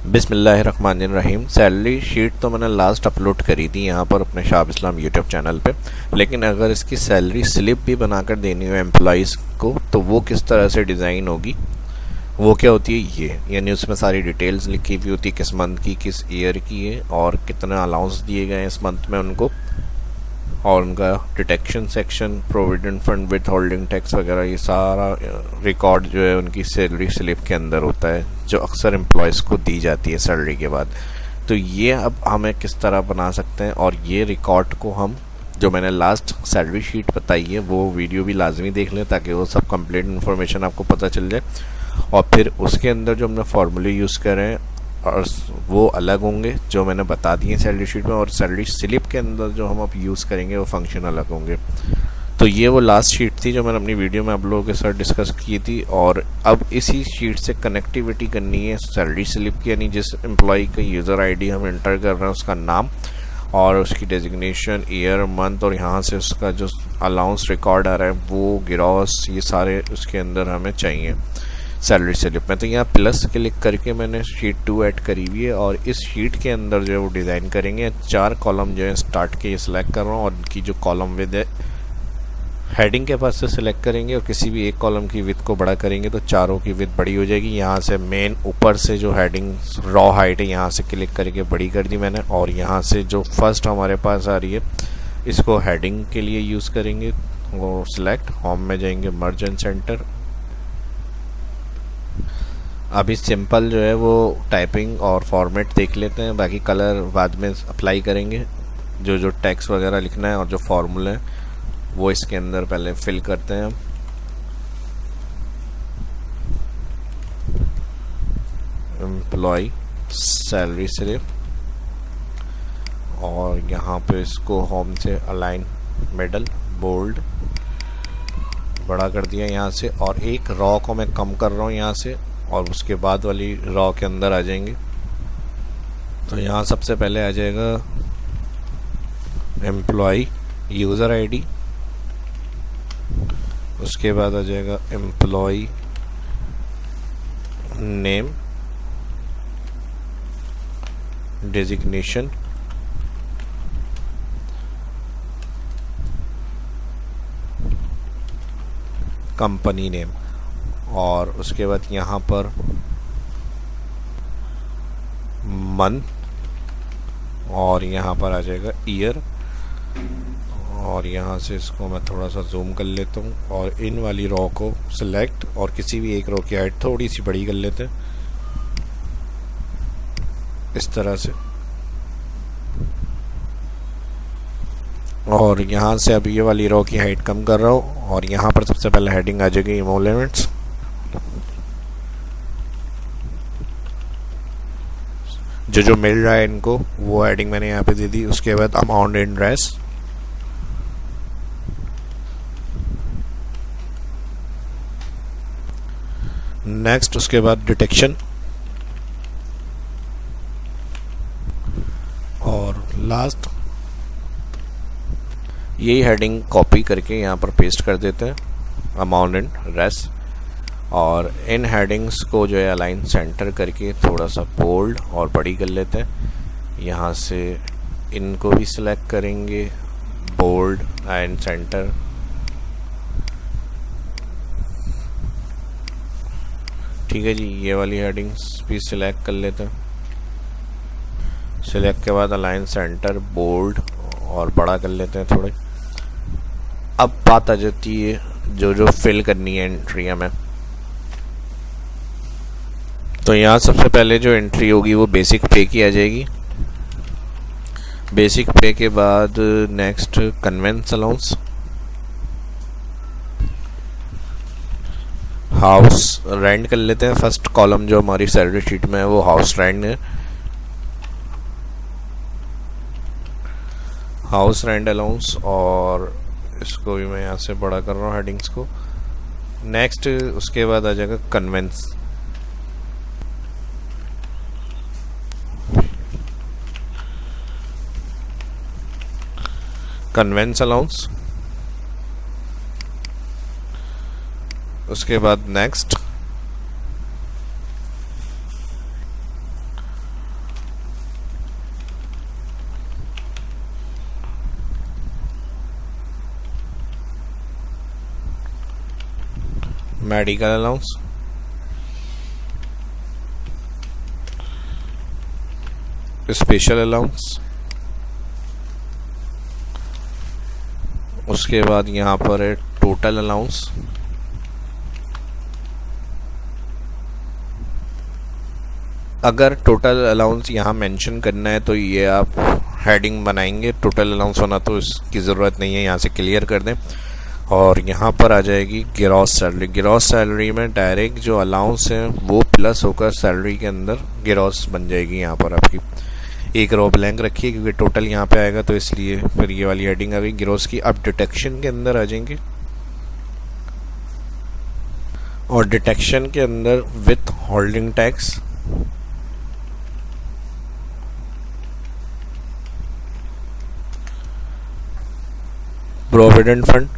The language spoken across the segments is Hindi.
बिस्मिल्लाहिर्रहमानिर्रहीम। सैलरी शीट तो मैंने लास्ट अपलोड करी थी यहाँ पर अपने शाब इस्लाम यूट्यूब चैनल पे, लेकिन अगर इसकी सैलरी स्लिप भी बनाकर देनी हो एम्प्लॉइज़ को तो वो किस तरह से डिज़ाइन होगी, वो क्या होती है ये, यानी उसमें सारी डिटेल्स लिखी हुई होती है, किस मंथ की किस ईयर की है और कितने अलाउंस दिए गए हैं इस मंथ में उनको, और उनका detection section, provident fund, with holding tax वगैरह, ये सारा रिकॉर्ड जो है उनकी सैलरी स्लिप के अंदर होता है, जो अक्सर एम्प्लॉयज़ को दी जाती है सैलरी के बाद। तो ये अब हमें किस तरह बना सकते हैं, और ये रिकॉर्ड को हम जो मैंने लास्ट सैलरी शीट बताई है वो वीडियो भी लाजमी देख लें ताकि वो सब कंप्लीट इन्फॉर्मेशन आपको पता चल जाए। और फिर उसके अंदर जो हमने फार्मूले यूज़ करें और वो अलग होंगे जो मैंने बता दिए सैलरी शीट में, और सैलरी स्लिप के अंदर जो हम अब यूज़ करेंगे वो फंक्शन अलग होंगे। तो ये वो लास्ट शीट थी जो मैंने अपनी वीडियो में आप लोगों के साथ डिस्कस की थी, और अब इसी शीट से कनेक्टिविटी करनी है सैलरी स्लिप की, यानी जिस एम्प्लॉय का यूज़र आईडी हम एंटर कर रहे हैं उसका नाम और उसकी डेजिग्नेशन, ईयर, मंथ, और यहाँ से उसका जो अलाउंस रिकॉर्ड आ रहा है वो, गिरॉस, ये सारे उसके अंदर हमें चाहिए सैलरी स्लिप में। तो यहाँ प्लस क्लिक करके मैंने शीट 2 ऐड करी हुई है, और इस शीट के अंदर जो है वो डिज़ाइन करेंगे 4 कॉलम जो है स्टार्ट के सिलेक्ट कर रहा हूँ, और उनकी जो कॉलम विद है हेडिंग के पास से सिलेक्ट करेंगे, और किसी भी एक कॉलम की विथ को बड़ा करेंगे तो चारों की विथ बड़ी हो जाएगी। यहाँ से मेन ऊपर से जो हेडिंग रॉ हाइट है यहाँ से क्लिक करके बड़ी कर दी मैंने, और यहाँ से जो फर्स्ट हमारे पास आ रही है इसको हेडिंग के लिए यूज़ करेंगे, वो सिलेक्ट, होम में जाएंगे, मर्ज एंड सेंटर। अभी सिंपल जो है वो टाइपिंग और फॉर्मेट देख लेते हैं, बाकी कलर बाद में अप्लाई करेंगे। जो टेक्स्ट वगैरह लिखना है और जो फॉर्मूले हैं वो इसके अंदर पहले फिल करते हैं हम। एम्प्लॉय सैलरी स्लिप, और यहाँ पे इसको होम से अलाइन, मिडल, बोल्ड, बड़ा कर दिया यहाँ से, और एक रॉ को मैं कम कर रहा हूँ यहाँ से, और उसके बाद वाली रॉ के अंदर आ जाएंगे। तो यहाँ सबसे पहले आ जाएगा एम्प्लॉय यूज़र आईडी, उसके बाद आ जाएगा employee name, designation, company name, और उसके बाद यहाँ पर मंथ, और यहाँ पर आ जाएगा ईयर, और यहाँ से इसको मैं थोड़ा सा जूम कर लेता हूँ, और इन वाली रॉ को सिलेक्ट और किसी भी एक रॉ की हाइट थोड़ी सी बड़ी कर लेते हैं इस तरह से। और यहाँ से अभी ये वाली रॉ की हाइट कम कर रहा हूँ, और यहाँ पर सबसे पहले हेडिंग आ जाएगी इमोलेमेंट्स, जो मिल रहा है इनको वो हेडिंग मैंने यहाँ पे दे दी। उसके बाद अमाउंट इन ड्रेस, नेक्स्ट उसके बाद डिटेक्शन, और लास्ट यही हेडिंग कॉपी करके यहाँ पर पेस्ट कर देते हैं, अमाउंट इन ड्रेस। और इन हेडिंग्स को जो है अलाइन सेंटर करके थोड़ा सा बोल्ड और बड़ी कर लेते हैं। यहाँ से इनको भी सिलेक्ट करेंगे, बोल्ड एंड सेंटर। ठीक है जी, ये वाली हेडिंग्स भी सिलेक्ट कर लेते हैं। सिलेक्ट के बाद अलाइन सेंटर, बोल्ड और बड़ा कर लेते हैं थोड़े। अब बात आ जाती है जो फिल करनी है एंट्री हमें। तो यहाँ सबसे पहले जो एंट्री होगी वो बेसिक पे की आ जाएगी। बेसिक पे के बाद next convince allowance, house rent कर लेते हैं। फर्स्ट कॉलम जो हमारी सैलरी शीट में है वो हाउस रेंट है, हाउस रेंट अलाउंस, और इसको भी मैं यहाँ से बड़ा कर रहा हूँ हेडिंग्स को। नेक्स्ट उसके बाद आ जाएगा कन्वेंस, कन्वेंस अलाउंस। उसके बाद next medical allowance, special allowance, उसके बाद यहाँ पर है टोटल अलाउंस, अगर टोटल अलाउंस यहाँ मेंशन करना है तो ये आप हेडिंग बनाएंगे, टोटल अलाउंस होना तो इसकी ज़रूरत नहीं है, यहाँ से क्लियर कर दें। और यहाँ पर आ जाएगी ग्रॉस सैलरी। ग्रॉस सैलरी में डायरेक्ट जो अलाउंस है वो प्लस होकर सैलरी के अंदर ग्रॉस बन जाएगी। यहाँ पर आपकी एक रो ब्लैंक रखिए क्योंकि टोटल यहाँ पे आएगा, तो इसलिए फिर ये वाली हेडिंग आ गई ग्रॉस की। अब डिटेक्शन के अंदर आ जाएंगे और डिटेक्शन के अंदर with holding tax, provident fund,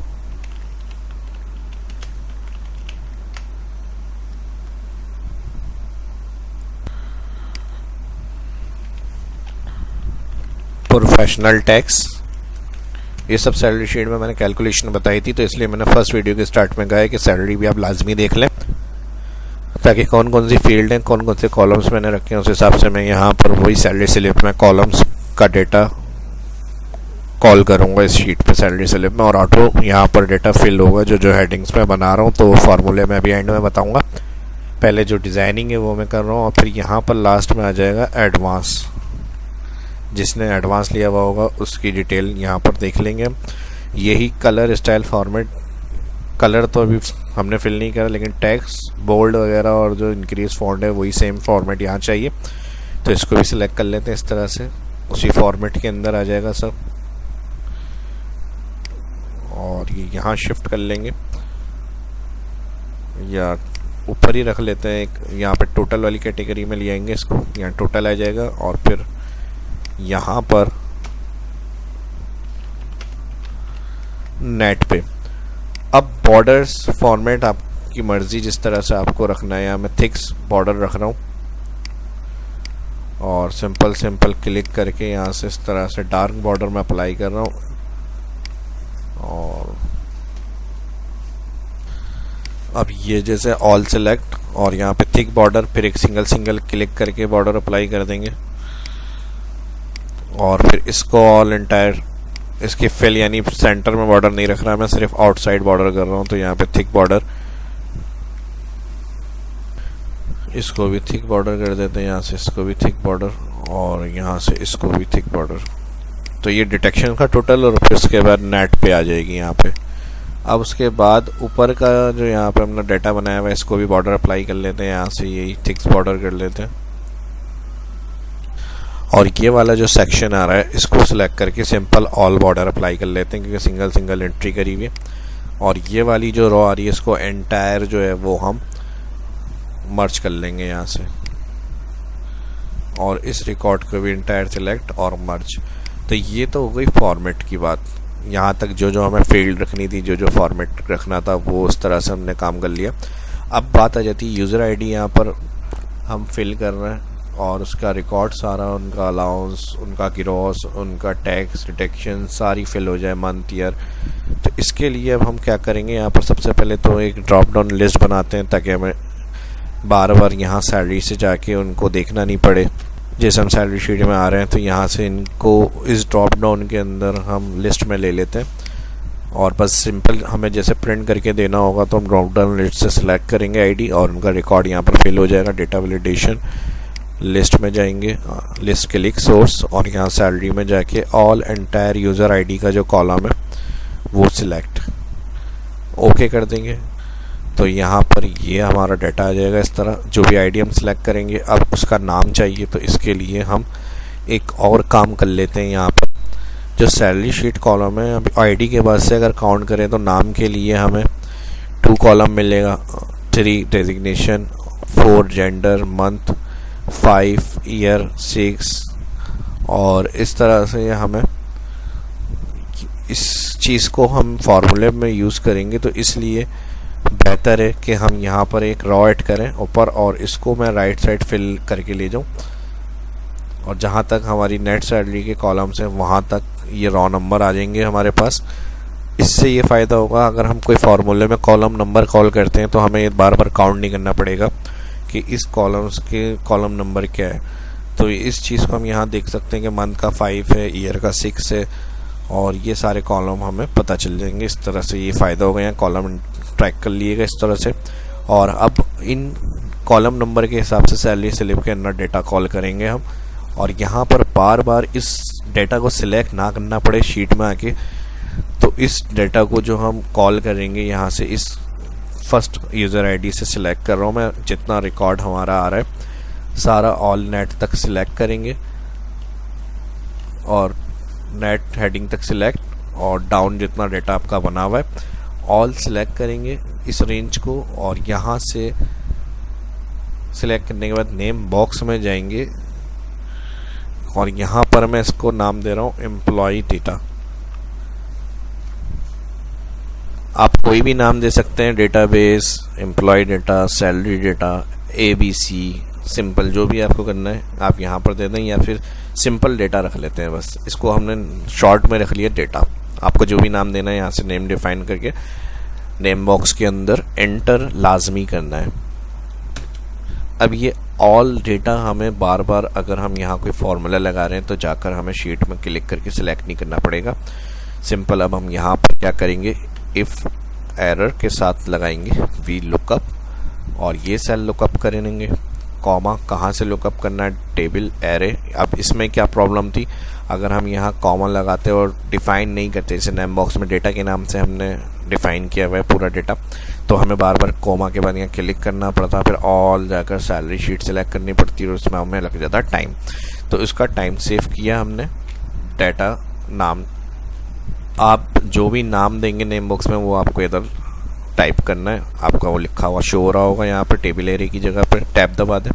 professional tax, ये सब सैलरी शीट में मैंने कैलकुलेशन बताई थी, तो इसलिए मैंने फर्स्ट वीडियो के स्टार्ट में कहा है कि सैलरी भी आप लाजमी देख लें, ताकि कौन कौन सी फील्ड हैं, कौन कौन से कॉलम्स मैंने रखे हैं, उस हिसाब से मैं यहाँ पर वही सैलरी स्लिप में कॉलम्स का डेटा कॉल करूँगा इस शीट पे सैलरी स्लिप में, और ऑटो यहाँ पर डेटा फिल होगा जो हेडिंग्स में बना रहा हूँ। तो फार्मूले में अभी एंड में बताऊँगा, पहले जो डिज़ाइनिंग है वो मैं कर रहा हूँ, और फिर यहाँ पर लास्ट में आ जाएगा एडवांस। जिसने एडवांस लिया हुआ होगा उसकी डिटेल यहाँ पर देख लेंगे। यही कलर स्टाइल फॉर्मेट, कलर तो अभी हमने फिल नहीं करा, लेकिन टेक्स्ट बोल्ड वगैरह और जो इंक्रीज फॉन्ट है वही सेम फॉर्मेट यहाँ चाहिए, तो इसको भी सिलेक्ट कर लेते हैं इस तरह से, उसी फॉर्मेट के अंदर आ जाएगा सब। और ये यहाँ शिफ्ट कर लेंगे या ऊपर ही रख लेते हैं, एक यहाँ पे टोटल वाली कैटेगरी में ले आएंगे इसको, यहाँ टोटल आ जाएगा, और फिर यहाँ पर नेट पे। अब बॉर्डर्स फॉर्मेट आपकी मर्जी, जिस तरह से आपको रखना है। यहाँ मैं थिक्स बॉर्डर रख रहा हूँ और सिंपल क्लिक करके यहाँ से इस तरह से डार्क बॉर्डर में अप्लाई कर रहा हूँ। और अब ये जैसे ऑल सेलेक्ट और यहाँ पे थिक बॉर्डर, फिर एक सिंगल क्लिक करके बॉर्डर अप्लाई कर देंगे, और फिर इसको ऑल एंटायर, इसकी फिल यानी सेंटर में बॉर्डर नहीं रख रहा मैं, सिर्फ आउटसाइड बॉर्डर कर रहा हूँ। तो यहाँ पे थिक बॉर्डर, इसको भी थिक बॉर्डर कर देते हैं, यहाँ से इसको भी थिक बॉर्डर, और यहाँ से इसको भी थिक बॉर्डर। तो ये डिटेक्शन का टोटल, और फिर उसके बाद नेट पे आ जाएगी यहाँ पे। अब उसके बाद ऊपर का जो यहाँ पे हमने डाटा बनाया हुआ है, इसको भी बॉर्डर अप्लाई कर लेते हैं, यहाँ से यही थिक्स बॉर्डर कर लेते हैं। और ये वाला जो सेक्शन आ रहा है इसको सिलेक्ट करके सिंपल ऑल बॉर्डर अप्लाई कर लेते हैं, क्योंकि सिंगल एंट्री करी हुई है। और ये वाली जो रो आ रही है इसको एंटायर जो है वो हम मर्ज कर लेंगे यहाँ से, और इस रिकॉर्ड को भी एंटायर सिलेक्ट और मर्ज। तो ये तो हो गई फॉर्मेट की बात। यहाँ तक जो हमें फील्ड रखनी थी, जो फॉर्मेट रखना था, वो उस तरह से हमने काम कर लिया। अब बात आ जाती है यूज़र आईडी। यहाँ पर हम फिल कर रहे हैं और उसका रिकॉर्ड सारा, उनका अलाउंस, उनका ग्रॉस, उनका टैक्स, डिटेक्शन सारी फिल हो जाए, मंथ ईयर। तो इसके लिए अब हम क्या करेंगे, यहाँ पर सबसे पहले तो एक ड्रॉप डाउन लिस्ट बनाते हैं, ताकि हमें बार बार यहाँ सैलरी से जाके उनको देखना नहीं पड़े। जैसे हम सैलरी शीट में आ रहे हैं तो यहाँ से इनको इस ड्रॉप डाउन के अंदर हम लिस्ट में ले लेते हैं, और बस सिंपल हमें जैसे प्रिंट करके देना होगा तो हम ड्रॉप डाउन लिस्ट से सिलेक्ट करेंगे आईडी, और उनका रिकॉर्ड यहाँ पर फिल हो जाएगा। डेटा वैलिडेशन लिस्ट में जाएंगे, लिस्ट क्लिक सोर्स, और यहाँ सैलरी में जाके ऑल एंटायर यूज़र आईडी का जो कॉलम है वो सिलेक्ट ओके कर देंगे। तो यहाँ पर ये हमारा डाटा आ जाएगा इस तरह। जो भी आईडी हम सिलेक्ट करेंगे, अब उसका नाम चाहिए, तो इसके लिए हम एक और काम कर लेते हैं। यहाँ पर जो सैलरी शीट कॉलम है, अभी आईडी के बाद से अगर काउंट करें तो नाम के लिए हमें 2 कॉलम मिलेगा, 3 डेजिग्नेशन, 4 जेंडर, मंथ, 5 ईयर, 6, और इस तरह से हमें इस चीज़ को हम फार्मूले में यूज़ करेंगे। तो इसलिए बेहतर है कि हम यहाँ पर एक रॉ ऐड करें ऊपर, और इसको मैं राइट साइड फिल करके ले जाऊँ, और जहाँ तक हमारी नेट सैलरी के कॉलम्स हैं वहाँ तक ये रॉ नंबर आ जाएंगे हमारे पास। इससे ये फ़ायदा होगा, अगर हम कोई फार्मूले में कॉलम नंबर कॉल करते हैं तो हमें बार बार काउंट नहीं करना पड़ेगा कि इस कॉलम्स के कॉलम नंबर क्या है। तो इस चीज़ को हम यहाँ देख सकते हैं कि मंथ का 5 है, ईयर का 6 है, और ये सारे कॉलम हमें पता चल जाएंगे। इस तरह से ये फ़ायदा होगा, यहाँ कॉलम ट्रैक कर लिएगा इस तरह से। और अब इन कॉलम नंबर के हिसाब से सैलरी स्लिप के अंदर डेटा कॉल करेंगे हम, और यहाँ पर बार बार इस डेटा को सिलेक्ट ना करना पड़े शीट में आके। तो इस डेटा को जो हम कॉल करेंगे यहाँ से, इस फर्स्ट यूज़र आईडी से सिलेक्ट कर रहा हूँ मैं, जितना रिकॉर्ड हमारा आ रहा है सारा ऑल नेट तक सिलेक्ट करेंगे, और नेट हेडिंग तक सिलेक्ट, और डाउन जितना डेटा आपका बना हुआ है ऑल सिलेक्ट करेंगे इस रेंज को। और यहाँ से सिलेक्ट करने के बाद नेम बॉक्स में जाएंगे, और यहाँ पर मैं इसको नाम दे रहा हूँ एम्प्लॉय डेटा। आप कोई भी नाम दे सकते हैं, database, employee data, salary data, ABC, simple, जो भी आपको करना है आप यहाँ पर दे दें, या फिर सिंपल डेटा रख लेते हैं बस। इसको हमने शॉर्ट में रख लिया डेटा। आपको जो भी नाम देना है यहाँ से नेम डिफाइन करके नेम बॉक्स के अंदर एंटर लाजमी करना है। अब ये ऑल डेटा हमें बार बार, अगर हम यहाँ कोई फार्मूला लगा रहे हैं तो जाकर हमें शीट में क्लिक करके सिलेक्ट नहीं करना पड़ेगा, सिंपल। अब हम यहाँ पर क्या करेंगे, इफ़ एरर के साथ लगाएंगे वी लुकअप, और ये सेल लुकअप करेंगे। कॉमा कहाँ से लुकअप करना है, टेबल एरे। अब इसमें क्या प्रॉब्लम थी, अगर हम यहाँ कॉमा लगाते और डिफ़ाइन नहीं करते, जैसे नेम बॉक्स में डेटा के नाम से हमने डिफ़ाइन किया हुआ है पूरा डेटा, तो हमें बार बार कॉमा के बाद यहाँ क्लिक करना पड़ता, फिर ऑल जाकर सैलरी शीट सेलेक्ट करनी पड़ती और उसमें हमें लग जाता टाइम। तो इसका टाइम सेव किया हमने। डेटा नाम, आप जो भी नाम देंगे नेम बॉक्स में वो आपको इधर टाइप करना है, आपका वो लिखा हुआ शो हो रहा होगा यहाँ पर, टेबल एरिया की जगह पर टैब दबा दें।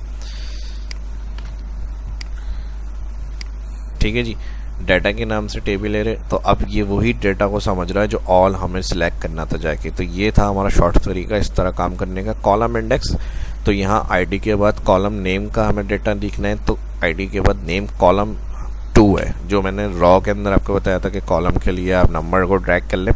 ठीक है जी, डाटा के नाम से टेबल एरिया। तो अब ये वही डेटा को समझ रहा है जो ऑल हमें सिलेक्ट करना था जाके। तो ये था हमारा शॉर्ट तरीका इस तरह काम करने का। कॉलम इंडेक्स, तो यहाँ आईडी के बाद कॉलम नेम का हमें डेटा लिखना है, तो आईडी के बाद नेम कॉलम 2 है, जो मैंने रॉ के अंदर आपको बताया था कि कॉलम के लिए आप नंबर को ड्रैग कर लें,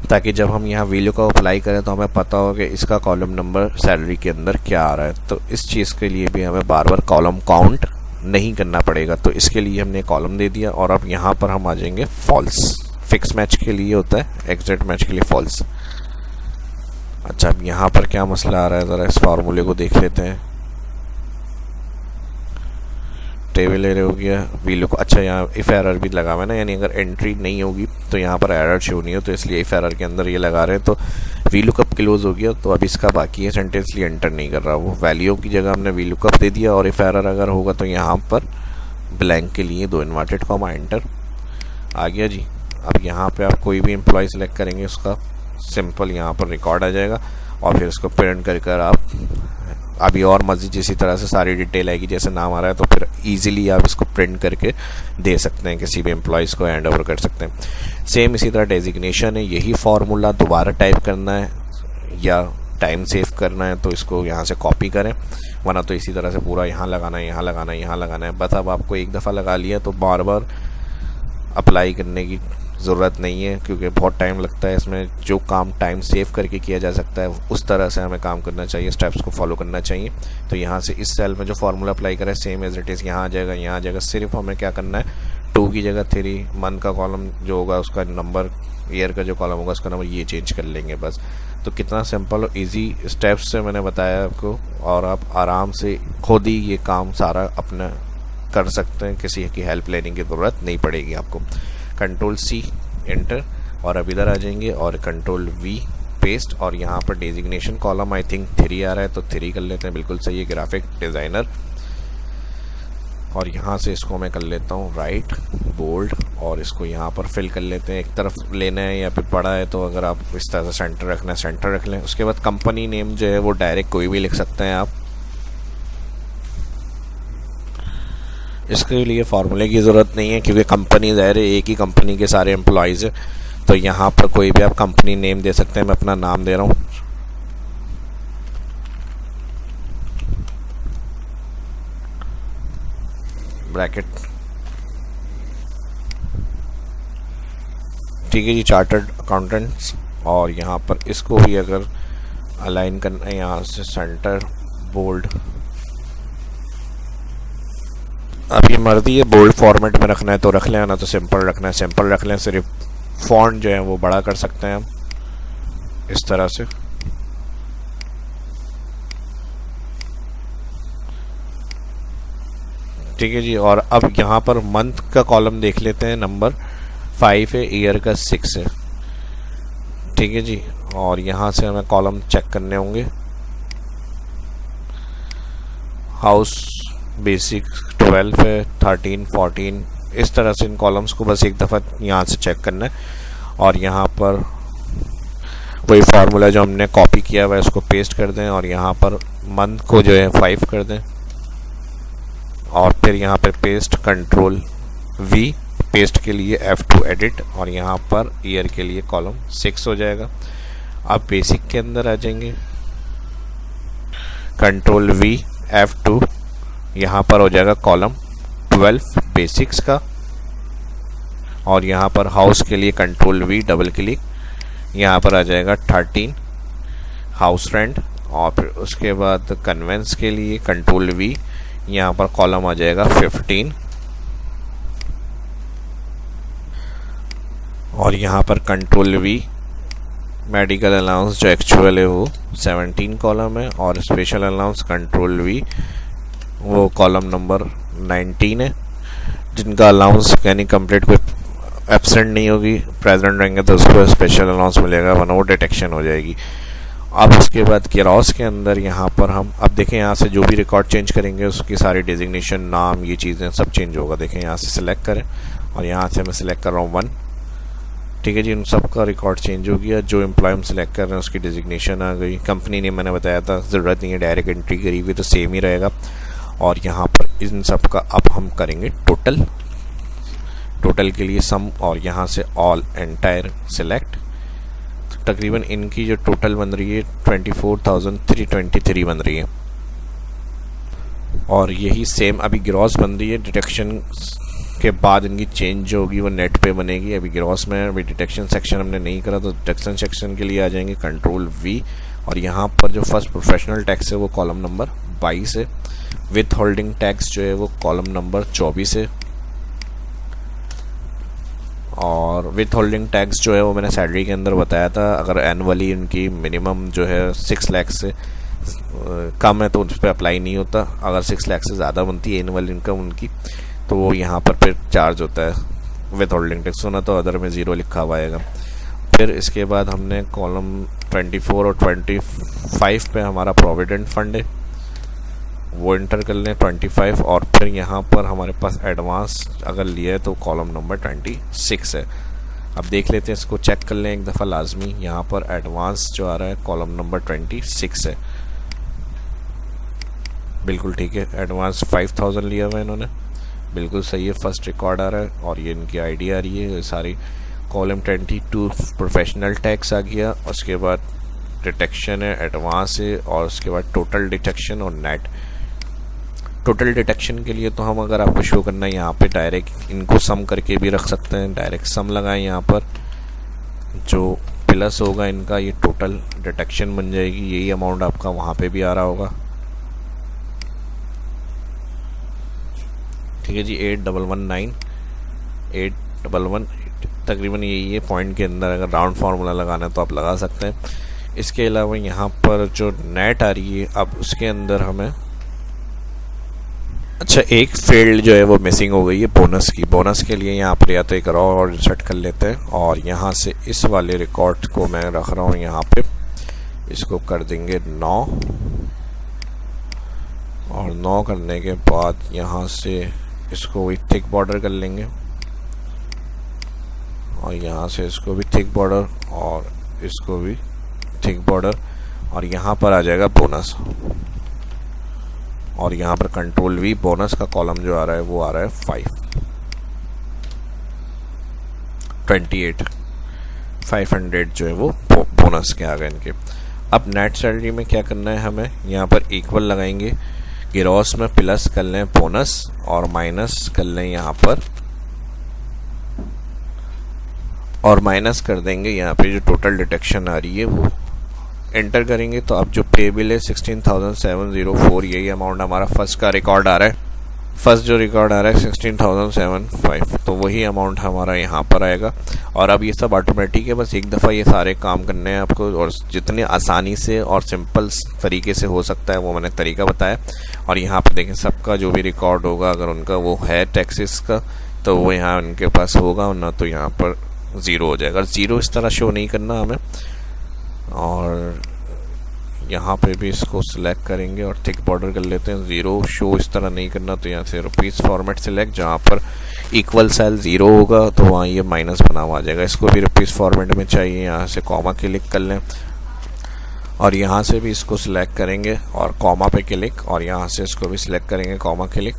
ताकि जब हम यहाँ वैल्यू का अप्लाई करें तो हमें पता हो कि इसका कॉलम नंबर सैलरी के अंदर क्या आ रहा है। तो इस चीज़ के लिए भी हमें बार बार कॉलम काउंट नहीं करना पड़ेगा, तो इसके लिए हमने कॉलम दे दिया। और अब यहाँ पर हम आ जाएंगे फॉल्स। फिक्स मैच के लिए होता है, एग्जैक्ट मैच के लिए फॉल्स। अच्छा, अब यहाँ पर क्या मसला आ रहा है, ज़रा इस फार्मूले को देख लेते हैं। टेबल एरिया हो गया, वीलो को, अच्छा यहाँ इफ़ एरर भी लगा हुआ है ना, यानी अगर एंट्री नहीं होगी तो यहाँ पर एरर शो नहीं हो, तो इसलिए इफ़ एरर के अंदर ये लगा रहे हैं। तो वी लुकअप क्लोज हो गया, तो अब इसका बाकी है सेंटेंस, लिए एंटर नहीं कर रहा, वो वैल्यू की जगह हमने वी लुकअप दे दिया। और इफ़ एरर अगर होगा तो यहाँ पर ब्लैंक के लिए 2 इन्वर्टेड कॉमा एंटर आ गया जी। अब यहाँ पर आप कोई भी एम्प्लॉय सेलेक्ट करेंगे, उसका सिंपल यहाँ पर रिकॉर्ड आ जाएगा, और फिर उसको प्रिंट कर आप अभी और मज़ीद इसी तरह से सारी डिटेल आएगी, जैसे नाम आ रहा है तो फिर इजीली आप इसको प्रिंट करके दे सकते हैं, किसी भी एम्प्लॉयज़ को हैंड ओवर कर सकते हैं। सेम इसी तरह डेजिग्नेशन है, यही फार्मूला दोबारा टाइप करना है या टाइम सेव करना है तो इसको यहाँ से कॉपी करें, वरना तो इसी तरह से पूरा यहाँ लगाना है, यहाँ लगाना है, यहाँ लगाना है। बस अब आपको एक दफ़ा लगा लिया तो बार बार अप्लाई करने की ज़रूरत नहीं है, क्योंकि बहुत टाइम लगता है इसमें। जो काम टाइम सेव करके किया जा सकता है उस तरह से हमें काम करना चाहिए, स्टेप्स को फॉलो करना चाहिए। तो यहाँ से इस सेल में जो फार्मूला अप्लाई करें सेम एज इट इज़ यहाँ आ जाएगा, यहाँ आ जाएगा। सिर्फ हमें क्या करना है, 2 की जगह 3, मंथ का कॉलम जो होगा उसका नंबर, ईयर का जो कॉलम होगा उसका नंबर, ये चेंज कर लेंगे बस। तो कितना सिंपल और ईजी स्टेप्स से मैंने बताया आपको, और आप आराम से खुद ही ये काम सारा अपना कर सकते हैं, किसी की हेल्प लेने की ज़रूरत नहीं पड़ेगी आपको। Ctrl+C एंटर, और अब इधर आ जाएंगे और Ctrl+V पेस्ट, और यहाँ पर डेजिग्नेशन कॉलम आई थिंक 3 आ रहा है तो 3 कर लेते हैं, बिल्कुल सही है, ग्राफिक डिज़ाइनर। और यहाँ से इसको मैं कर लेता हूँ राइट बोल्ड, और इसको यहाँ पर फिल कर लेते हैं। एक तरफ लेना है या फिर बड़ा है तो अगर आप इस तरह से सेंटर रखना है सेंटर रख लें। उसके बाद कंपनी नेम जो है वो डायरेक्ट कोई भी लिख सकते हैं आप, इसके लिए फार्मूले की ज़रूरत नहीं है, क्योंकि कंपनी ज़ाहिर है एक ही कंपनी के सारे एम्प्लॉयज़ हैं। तो यहाँ पर कोई भी आप कंपनी नेम दे सकते हैं, मैं अपना नाम दे रहा हूँ, ब्रैकेट, ठीक है जी, चार्टर्ड अकाउंटेंट्स। और यहाँ पर इसको भी अगर अलाइन करना है यहाँ से सेंटर बोल्ड, अब ये मर्जी है बोल्ड फॉर्मेट में रखना है तो रख लें, ना तो सिंपल रखना है सिंपल रख लें। सिर्फ फॉन्ट जो है वो बड़ा कर सकते हैं हम इस तरह से। ठीक है जी, और अब यहाँ पर मंथ का कॉलम देख लेते हैं, नंबर 5 है, ईयर का 6 है। ठीक है जी, और यहाँ से हमें कॉलम चेक करने होंगे। हाउस बेसिक 12 है, 13, 14, इस तरह से इन कॉलम्स को बस एक दफ़ा यहाँ से चेक करना है। और यहाँ पर वही फार्मूला जो हमने कॉपी किया हुआ है उसको पेस्ट कर दें, और यहाँ पर मंथ को जो है 5 कर दें, और फिर यहाँ पर पेस्ट, कंट्रोल V पेस्ट के लिए, F2 एडिट, और यहाँ पर ईयर के लिए कॉलम 6 हो जाएगा। अब बेसिक के अंदर आ जाएंगे, कंट्रोल V F2, यहाँ पर हो जाएगा कॉलम 12 बेसिक्स का, और यहाँ पर हाउस के लिए कंट्रोल V डबल क्लिक, यहाँ पर आ जाएगा 13 हाउस रेंट, और फिर उसके बाद कन्वेंस के लिए कंट्रोल V, यहाँ पर कॉलम आ जाएगा 15, और यहाँ पर कंट्रोल V मेडिकल अलाउंस जो एक्चुअल है वो 17 कॉलम है, और स्पेशल अलाउंस कंट्रोल V वो कॉलम नंबर 19 है। जिनका अलाउंस यानी कंप्लीट कोई एब्सेंट नहीं होगी, प्रेजेंट रहेंगे तो उसको स्पेशल अलाउंस मिलेगा, वरना वो डिटेक्शन हो जाएगी। अब उसके बाद किरॉस के अंदर यहाँ पर हम अब देखें, यहाँ से जो भी रिकॉर्ड चेंज करेंगे उसकी सारी डिजिग्नेशन, नाम, ये चीज़ें सब चेंज होगा। देखें यहाँ से सिलेक्ट करें, और यहाँ से मैं सिलेक्ट कर रहा हूँ 1। ठीक है जी, उन सब का रिकॉर्ड चेंज हो गया। जो एम्प्लॉय हम सिलेक्ट कर रहे हैं उसकी डिजिग्नेशन आ गई। कंपनी ने मैंने बताया था ज़रूरत नहीं है डायरेक्ट एंट्री करी हुई, तो सेम ही रहेगा। और यहाँ पर इन सब का अब हम करेंगे टोटल के लिए सम, और यहाँ से ऑल एंटायर सिलेक्ट। तकरीबन इनकी जो टोटल बन रही है 24,323 बन रही है, और यही सेम अभी ग्रॉस बन रही है। डिटेक्शन के बाद इनकी चेंज जो होगी वो नेट पे बनेगी। अभी ग्रॉस में अभी डिटेक्शन सेक्शन हमने नहीं करा, तो डिटेक्शन सेक्शन के लिए आ जाएंगे कंट्रोल V, और यहाँ पर जो फर्स्ट प्रोफेशनल टैक्स है वो कॉलम नंबर 22 है। विथ होल्डिंग टैक्स जो है वो कॉलम नंबर 24 है, और विथ होल्डिंग टैक्स जो है वो मैंने सैलरी के अंदर बताया था। अगर एनुअली इनकी मिनिमम जो है 6 लाख से कम है तो उस पर अप्लाई नहीं होता। अगर 6 लाख से ज़्यादा बनती है एनुअल इनकम उनकी, तो वो यहाँ पर फिर चार्ज होता है विथ होल्डिंग टैक्स, होना तो अदर में 0 लिखा हुआ आएगा। फिर इसके बाद हमने कॉलम 24 और 25 पे हमारा प्रोविडेंट फंड है वो इंटर कर लें 25, और फिर यहाँ पर हमारे पास एडवांस अगर लिया है तो कॉलम नंबर 26 है। अब देख लेते हैं, इसको चेक कर लें एक दफ़ा लाजमी। यहाँ पर एडवांस जो आ रहा है कॉलम नंबर 26 है, बिल्कुल ठीक है। एडवांस 5000 लिया हुआ है इन्होंने, बिल्कुल सही है। फर्स्ट रिकॉर्ड आ रहा है, और ये इनकी आईडी आ रही है सारी। कॉलम 22 प्रोफेशनल टैक्स आ गया, उसके बाद डिटेक्शन है, एडवांस है, और उसके बाद टोटल डिटेक्शन और नेट। टोटल डिटेक्शन के लिए तो हम अगर आपको शो करना है यहाँ पे डायरेक्ट इनको सम करके भी रख सकते हैं, डायरेक्ट सम लगाएं। यहाँ पर जो प्लस होगा इनका ये टोटल डिटेक्शन बन जाएगी, यही अमाउंट आपका वहाँ पे भी आ रहा होगा। ठीक है जी, 8119 तकरीबन यही है पॉइंट के अंदर। अगर राउंड फार्मूला लगाना है तो आप लगा सकते हैं। इसके अलावा यहाँ पर जो नेट आ रही है, अब उसके अंदर हमें अच्छा एक फील्ड जो है वो मिसिंग हो गई है बोनस की। बोनस के लिए यहाँ पर या तो एक रॉ और इंसर्ट कर लेते हैं, और यहाँ से इस वाले रिकॉर्ड को मैं रख रहा हूँ यहाँ पे, इसको कर देंगे 9, और 9 करने के बाद यहाँ से इसको भी थिक बॉर्डर कर लेंगे, और यहाँ से इसको भी थिक बॉर्डर, और इसको भी थिक बॉर्डर, और यहाँ पर आ जाएगा बोनस, और यहाँ पर कंट्रोल V। बोनस का कॉलम जो आ रहा है वो आ रहा है 500 जो है वो बोनस के आ गए इनके। अब नेट सैलरी में क्या करना है हमें, यहाँ पर इक्वल लगाएंगे, ग्रॉस में प्लस कर लें बोनस, और माइनस कर लें यहाँ पर और माइनस कर देंगे यहाँ पे जो टोटल डिडक्शन आ रही है वो एंटर करेंगे। तो अब जो पे बिल है 16,704, यही अमाउंट हमारा फर्स्ट का रिकॉर्ड आ रहा है। फर्स्ट जो रिकॉर्ड आ रहा है 16,705, तो वही अमाउंट हमारा यहाँ पर आएगा। और अब ये सब ऑटोमेटिक है, बस एक दफ़ा ये सारे काम करने हैं आपको, और जितने आसानी से और सिंपल तरीके से हो सकता है वो मैंने तरीका बताया। और यहाँ पर देखें सबका जो भी रिकॉर्ड होगा, अगर उनका वो है टैक्सेस का तो वो यहाँ उनके पास होगा, ना तो यहाँ पर ज़ीरो हो जाएगा। ज़ीरो इस तरह शो नहीं करना हमें। और यहाँ पे भी इसको सिलेक्ट करेंगे और थिक बॉर्डर कर लेते हैं। ज़ीरो शो इस तरह नहीं करना, तो यहाँ से रुपीज़ फॉर्मेट सिलेक्ट, जहाँ पर इक्वल सेल ज़ीरो होगा तो वहाँ ये माइनस बना हुआ आ जाएगा। इसको भी रुपीज़ फॉर्मेट में चाहिए, यहाँ से कॉमा क्लिक कर लें और यहाँ से भी इसको सिलेक्ट करेंगे और कॉमा पे क्लिक, और यहाँ से इसको भी सिलेक्ट करेंगे कॉमा क्लिक।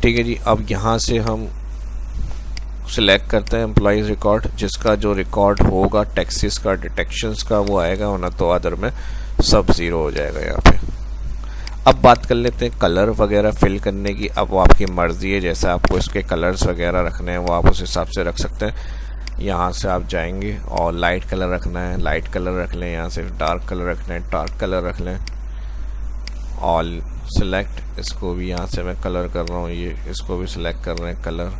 ठीक है जी। अब यहाँ से हम सिलेक्ट करते हैं एम्प्लॉइज़ रिकॉर्ड, जिसका जो रिकॉर्ड होगा टैक्सेस का, डिडक्शंस का, वो आएगा, वरना तो अदर में सब ज़ीरो हो जाएगा यहाँ पे। अब बात कर लेते हैं कलर वगैरह फिल करने की। अब वो आपकी मर्ज़ी है, जैसे आपको इसके कलर्स वगैरह रखने हैं वो आप उस हिसाब से रख सकते हैं। यहाँ से आप जाएंगे और लाइट कलर रखना है लाइट कलर रख लें, यहाँ से डार्क कलर रखना है डार्क कलर रख लें। ऑल सिलेक्ट, इसको भी यहाँ से मैं कलर कर रहा हूँ, ये इसको भी सिलेक्ट कर रहे हैं, कलर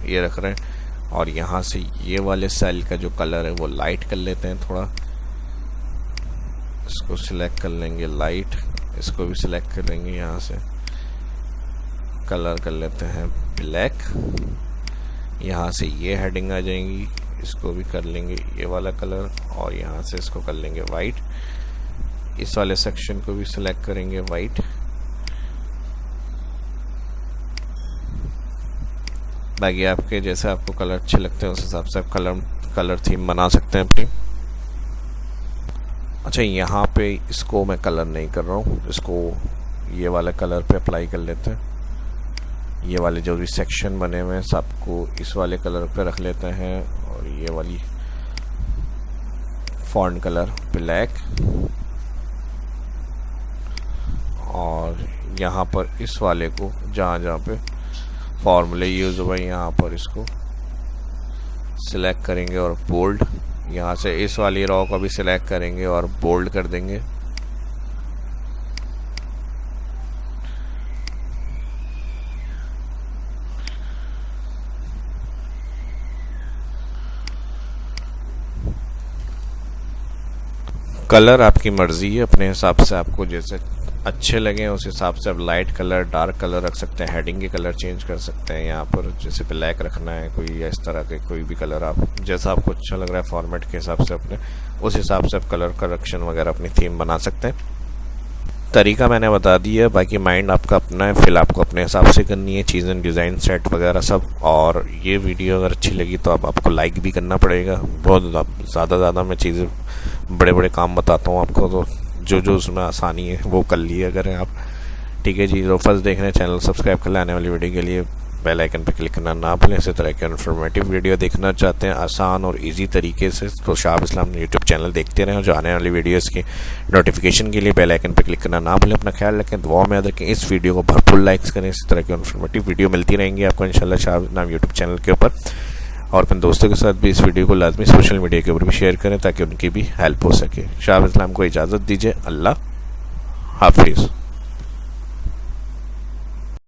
ये रख रहे हैं। और यहाँ से ये वाले सेल का जो कलर है वो लाइट कर लेते हैं थोड़ा, इसको सिलेक्ट कर लेंगे लाइट, इसको भी सिलेक्ट कर लेंगे, यहाँ से कलर कर लेते हैं ब्लैक। यहाँ से ये हेडिंग आ जाएंगी, इसको भी कर लेंगे ये वाला कलर, और यहाँ से इसको कर लेंगे वाइट। इस वाले सेक्शन को भी सिलेक्ट करेंगे वाइट। बाकी आपके जैसे आपको कलर अच्छे लगते हैं उस हिसाब से आप कलर थीम बना सकते हैं अपनी। अच्छा, यहाँ पे इसको मैं कलर नहीं कर रहा हूँ, इसको ये वाला कलर पे अप्लाई कर लेते हैं। ये वाले जो भी सेक्शन बने हुए हैं सबको इस वाले कलर पे रख लेते हैं, और ये वाली फॉन्ट कलर ब्लैक। और यहाँ पर इस वाले को जहाँ पे फॉर्मूले यूज़ हुआ है यहाँ पर इसको सिलेक्ट करेंगे और बोल्ड, यहाँ से इस वाली रॉ को भी सिलेक्ट करेंगे और बोल्ड कर देंगे। कलर आपकी मर्ज़ी है, अपने हिसाब से आपको जैसे अच्छे लगे उस हिसाब से आप लाइट कलर डार्क कलर रख सकते हैं। हेडिंग के कलर चेंज कर सकते हैं, यहाँ पर जैसे ब्लैक रखना है कोई, या इस तरह के कोई भी कलर आप जैसा आपको अच्छा लग रहा है फॉर्मेट के हिसाब से अपने उस हिसाब से आप कलर करेक्शन वगैरह अपनी थीम बना सकते हैं। तरीका मैंने बता दिया, बाकी माइंड आपका अपना है, फिल आपको अपने हिसाब से करनी है चीज़ें, डिज़ाइन सेट वगैरह सब। और ये वीडियो अगर अच्छी लगी तो आपको लाइक भी करना पड़ेगा। बहुत ज़्यादा मैं चीज़ें बड़े काम बताता हूँ आपको, तो जो उसमें आसानी है वो कर लिए अगर आप। ठीक है जी। तो फर्स्ट देख रहे हैं चैनल सब्सक्राइब कर लें, आने वाली वीडियो के लिए बेल आइकन पर क्लिक करना ना भूलें। इसी तरह के इन्फॉर्मेटिव वीडियो देखना चाहते हैं आसान और इजी तरीके से तो शाहाब इस्लाम यूट्यूब चैनल देखते रहें, और जो आने वाली वीडियोस की नोटिफिकेशन के लिए बेल आइकन पर क्लिक करना ना भूलें। अपना ख्याल रखें, दुआ में याद रखें। इस वीडियो को भरपूर लाइक्स करें। इसी तरह की इन्फॉर्मेटिव वीडियो मिलती रहेंगी आपको इंशाल्लाह शाहाब इस्लाम यूट्यूब चैनल के ऊपर। और अपने दोस्तों के साथ भी इस वीडियो को लाजमी सोशल मीडिया के ऊपर भी शेयर करें ताकि उनकी भी हेल्प हो सके। शाहाब इस्लाम को इजाज़त दीजिए। अल्लाह हाफिज़।